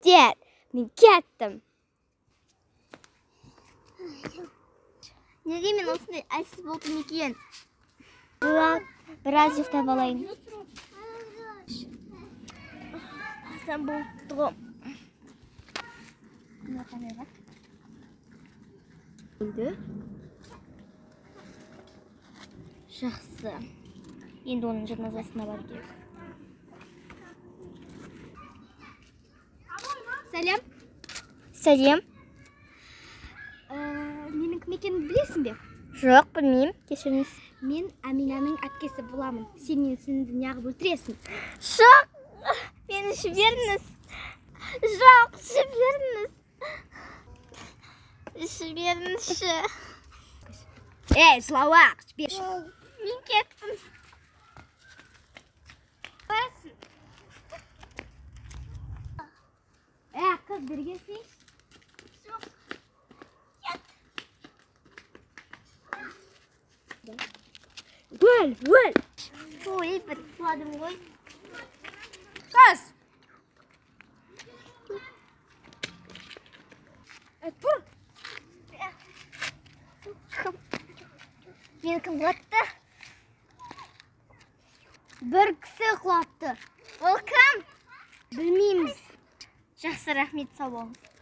Bitter. Men ketdim. Неге мен осындай әлсіз болдым екен? Біраз ұйықтап алайын. Sen болдым. Жақсы. Енді оның жаназасына бар керек. Сәлем. Сәлем. Менің кім екенімді білесің бе? Жоқ, білмеймін. Кешіріңіз. Мен Аминаның әпкесі боламын. Сен мен сіңді неғып өлтіресің? Жоқ, мені жіберіңіз. Жоқ, жіберіңіз. Жіберіңізші. Ей, жылауақ, жіберші. Мен кеттім. Барасың. Қыз бергесің? Жоқ. Өл. Ой, бір құладым ғой. Қыз. Тұр. Мені кім құлатты? Бір кісі құлатты. Ол кім? Білмейміз. Жақсы, рахмет, сау болыңыз.